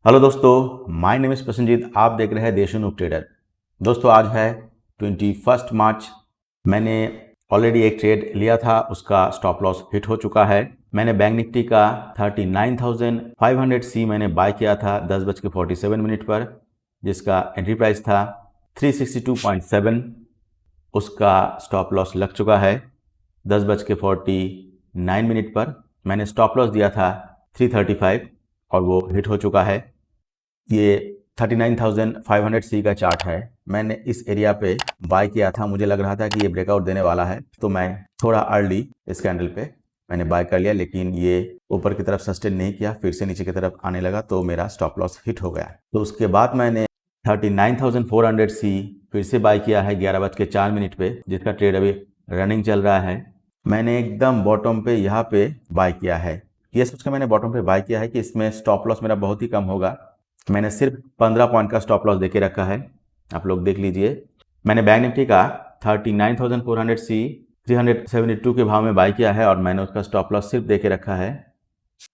Hello दोस्तों, my name is Prasannajit. आप देख रहे हैं देशनूप ट्रेडर। दोस्तों आज है 21 मार्च। मैंने ऑलरेडी एक ट्रेड लिया था, उसका स्टॉप लॉस हिट हो चुका है। मैंने बैंक निफ्टी का 39,500 सी मैंने बाय किया था 10:47 पर, जिसका एंट्री प्राइस था 362.7। उसका स्टॉप लॉस लग चुका है 10:49 पर। मैंने स्टॉप लॉस दिया था 335 और वो हिट हो चुका है। ये 39,500 सी का चार्ट है। मैंने इस एरिया पे बाय किया था, मुझे लग रहा था कि ये ब्रेकआउट देने वाला है, तो मैं थोड़ा अर्ली इस कैंडल पे मैंने बाय कर लिया, लेकिन ये ऊपर की तरफ सस्टेन नहीं किया, फिर से नीचे की तरफ आने लगा तो मेरा स्टॉप लॉस हिट हो गया। तो उसके बाद मैंने 39,400 सी फिर से बाय किया है 11:04 पे, जिसका ट्रेड अभी रनिंग चल रहा है। मैंने एकदम बॉटम पे यहाँ पे बाय किया है। ये सोच के मैंने बॉटम पे बाय किया है कि इसमें स्टॉप लॉस मेरा बहुत ही कम होगा। मैंने सिर्फ 15 पॉइंट का स्टॉप लॉस देके रखा है, आप लोग देख लीजिए। मैंने बैंक निफ्टी का 39,400 सी 372 के भाव में बाय किया है और मैंने उसका स्टॉप लॉस सिर्फ देके रखा है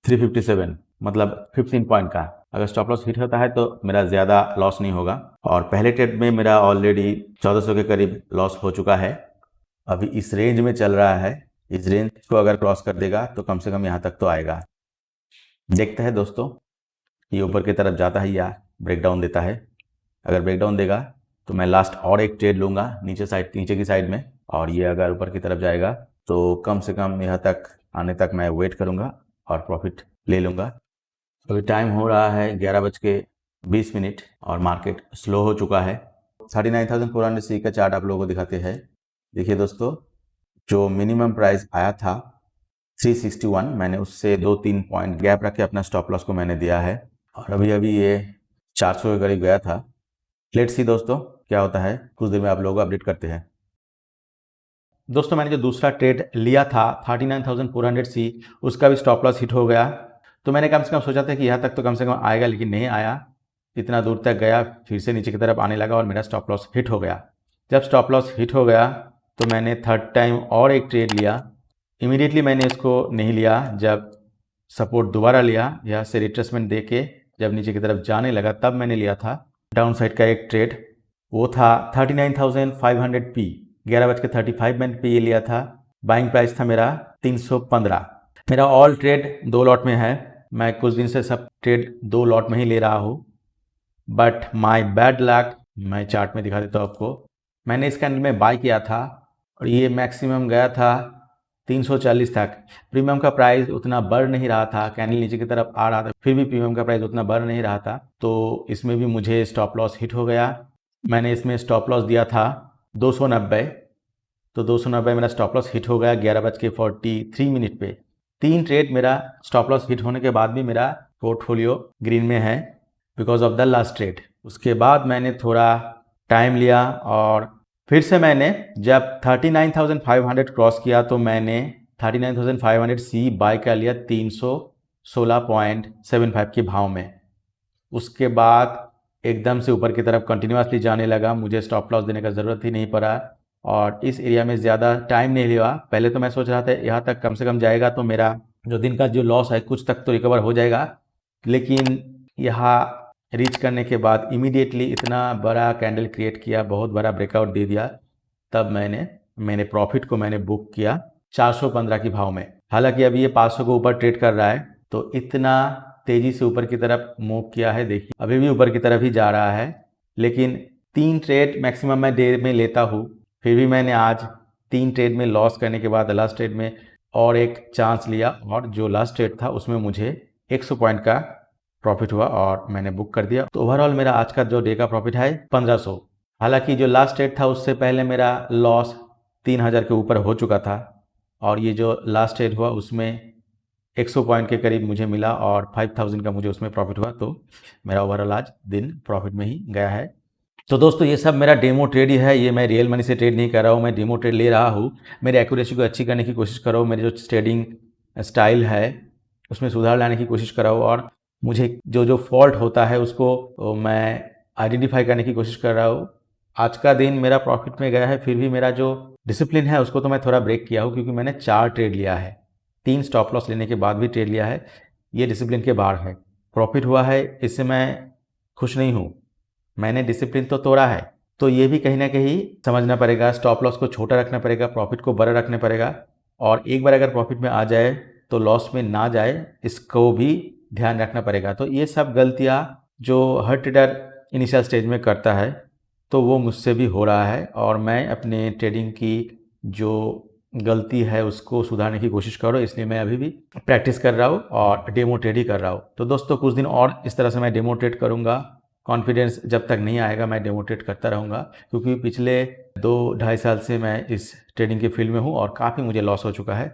357, मतलब 15 पॉइंट का। अगर स्टॉप लॉस हिट होता है तो मेरा ज़्यादा लॉस नहीं होगा। और पहले ट्रेड में मेरा ऑलरेडी 1400 के करीब लॉस हो चुका है। अभी इस रेंज में चल रहा है, इस रेंज को अगर क्रॉस कर देगा तो कम से कम यहाँ तक तो आएगा। देखते हैं दोस्तों, ये ऊपर की तरफ जाता है या ब्रेकडाउन देता है। अगर ब्रेकडाउन देगा तो मैं लास्ट और एक ट्रेड लूँगा नीचे की साइड में, और ये अगर ऊपर की तरफ जाएगा तो कम से कम यहाँ तक आने तक मैं वेट करूँगा और प्रॉफिट ले लूँगा। अभी टाइम हो रहा है 11:20 और मार्केट स्लो हो चुका है। 39,400 सी का चार्ट आप लोगों को दिखाते हैं। देखिए दोस्तों, जो मिनिमम प्राइस आया था 361, मैंने उससे 2-3 पॉइंट गैप रख के अपना स्टॉप लॉस को मैंने दिया है, और अभी ये 400 के करीब गया था। लेट्स सी दोस्तों क्या होता है, कुछ देर में आप लोगों को अपडेट करते हैं। दोस्तों मैंने जो दूसरा ट्रेड लिया था 39,400 सी, उसका भी स्टॉप लॉस हिट हो गया। तो मैंने कम से कम सोचा था कि यहाँ तक तो कम से कम आएगा, लेकिन नहीं आया। इतना दूर तक गया, फिर से नीचे की तरफ आने लगा और मेरा स्टॉप लॉस हिट हो गया। जब स्टॉप लॉस हिट हो गया तो मैंने थर्ड टाइम और एक ट्रेड लिया। इमीडिएटली मैंने इसको नहीं लिया, जब सपोर्ट दोबारा लिया, यहाँ से रिट्रेसमेंट दे के जब नीचे की तरफ जाने लगा तब मैंने लिया था डाउन साइड का एक ट्रेड। वो था 39,500 पी, 11:35 पे ये लिया था। बाइंग प्राइस था मेरा 315। मेरा ऑल ट्रेड 2 लॉट में है। मैं कुछ दिन से सब ट्रेड 2 लॉट में ही ले रहा हूँ, बट माई बैड लक, मैं चार्ट में दिखा देता हूँ आपको। मैंने इस कैंडल में बाय किया था और ये मैक्सिमम गया था 340 तक। प्रीमियम का प्राइस उतना बढ़ नहीं रहा था, कैंडल नीचे की तरफ आ रहा था, फिर भी प्रीमियम का प्राइस उतना बढ़ नहीं रहा था, तो इसमें भी मुझे स्टॉप लॉस हिट हो गया। मैंने इसमें स्टॉप लॉस दिया था 290, तो 290 मेरा स्टॉप लॉस हिट हो गया 11:43 पे। 3 ट्रेड मेरा स्टॉप लॉस हिट होने के बाद भी मेरा पोर्टफोलियो ग्रीन में है because of the last trade. उसके बाद मैंने थोड़ा टाइम लिया और फिर से मैंने जब 39,500 क्रॉस किया तो मैंने 39,500 सी बाय कर लिया 316.75 के भाव में। उसके बाद एकदम से ऊपर की तरफ कंटिन्यूसली जाने लगा, मुझे स्टॉप लॉस देने का ज़रूरत ही नहीं पड़ा और इस एरिया में ज़्यादा टाइम नहीं लिया। पहले तो मैं सोच रहा था यहाँ तक कम से कम जाएगा तो मेरा जो दिन का जो लॉस है कुछ तक तो रिकवर हो जाएगा, लेकिन यहाँ रीच करने के बाद इमीडिएटली इतना बड़ा कैंडल क्रिएट किया, बहुत बड़ा ब्रेकआउट दे दिया। तब मैंने प्रॉफिट को मैंने बुक किया 415 के भाव में। हालांकि अभी ये 500 को ऊपर ट्रेड कर रहा है, तो इतना तेज़ी से ऊपर की तरफ मूव किया है, देखिए अभी भी ऊपर की तरफ ही जा रहा है। लेकिन 3 ट्रेड मैक्सिमम मैं डे में लेता हूँ, फिर भी मैंने आज 3 ट्रेड में लॉस करने के बाद लास्ट ट्रेड में और एक चांस लिया, और जो लास्ट ट्रेड था उसमें मुझे 100 पॉइंट का प्रॉफिट हुआ और मैंने बुक कर दिया। तो ओवरऑल मेरा आज का जो डे का प्रॉफिट है 1500। हालांकि जो लास्ट ट्रेड था उससे पहले मेरा लॉस 3000 के ऊपर हो चुका था, और ये जो लास्ट ट्रेड हुआ उसमें 100 पॉइंट के करीब मुझे मिला और 5000 का मुझे उसमें प्रॉफिट हुआ। तो मेरा ओवरऑल आज दिन प्रॉफिट में ही गया है। तो दोस्तों ये सब मेरा डेमो ट्रेड ही है, ये मैं रियल मनी से ट्रेड नहीं कर रहा हूँ, मैं डेमो ट्रेड ले रहा हूँ। मेरी एक्यूरेसी को अच्छी करने की कोशिश कर रहा हूँ, मेरी जो ट्रेडिंग स्टाइल है उसमें सुधार लाने की कोशिश कर रहा हूँ, और मुझे जो फॉल्ट होता है उसको मैं आइडेंटिफाई करने की कोशिश कर रहा हूँ। आज का दिन मेरा प्रॉफिट में गया है, फिर भी मेरा जो डिसिप्लिन है उसको तो मैं थोड़ा ब्रेक किया हूँ, क्योंकि मैंने 4 ट्रेड लिया है, 3 स्टॉप लॉस लेने के बाद भी ट्रेड लिया है, ये डिसिप्लिन के बाहर है। प्रॉफिट हुआ है, इससे मैं खुश नहीं हूँ। मैंने डिसिप्लिन तो तोड़ा है, तो ये भी कहीं ना कहीं समझना पड़ेगा। स्टॉप लॉस को छोटा रखना पड़ेगा, प्रॉफिट को बड़ा रखना पड़ेगा, और एक बार अगर प्रॉफिट में आ जाए तो लॉस में ना जाए, इसको भी ध्यान रखना पड़ेगा। तो ये सब गलतियाँ जो हर ट्रेडर इनिशियल स्टेज में करता है, तो वो मुझसे भी हो रहा है, और मैं अपने ट्रेडिंग की जो गलती है उसको सुधारने की कोशिश कर रहा हूँ। इसलिए मैं अभी भी प्रैक्टिस कर रहा हूँ और डेमो ट्रेड ही कर रहा हूँ। तो दोस्तों, कुछ दिन और इस तरह से मैं डेमो ट्रेड करूँगा। कॉन्फिडेंस जब तक नहीं आएगा मैं डेमो ट्रेड करता रहूँगा, क्योंकि पिछले 2-2.5 साल से मैं इस ट्रेडिंग की फील्ड में हूँ और काफ़ी मुझे लॉस हो चुका है।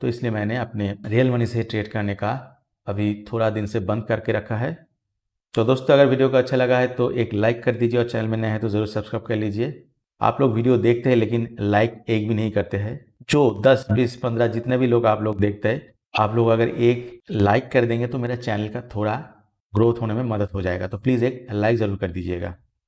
तो इसलिए मैंने अपने रियल मनी से ट्रेड करने का अभी थोड़ा दिन से बंद करके रखा है। तो दोस्तों, अगर वीडियो को अच्छा लगा है तो एक लाइक कर दीजिए, और चैनल में नए हैं तो ज़रूर सब्सक्राइब कर लीजिए। आप लोग वीडियो देखते हैं लेकिन लाइक एक भी नहीं करते हैं। जो 10, 20, 15 जितने भी लोग आप लोग देखते हैं, आप लोग अगर एक लाइक कर देंगे तो मेरा चैनल का थोड़ा ग्रोथ होने में मदद हो जाएगा। तो प्लीज़ एक लाइक ज़रूर कर दीजिएगा।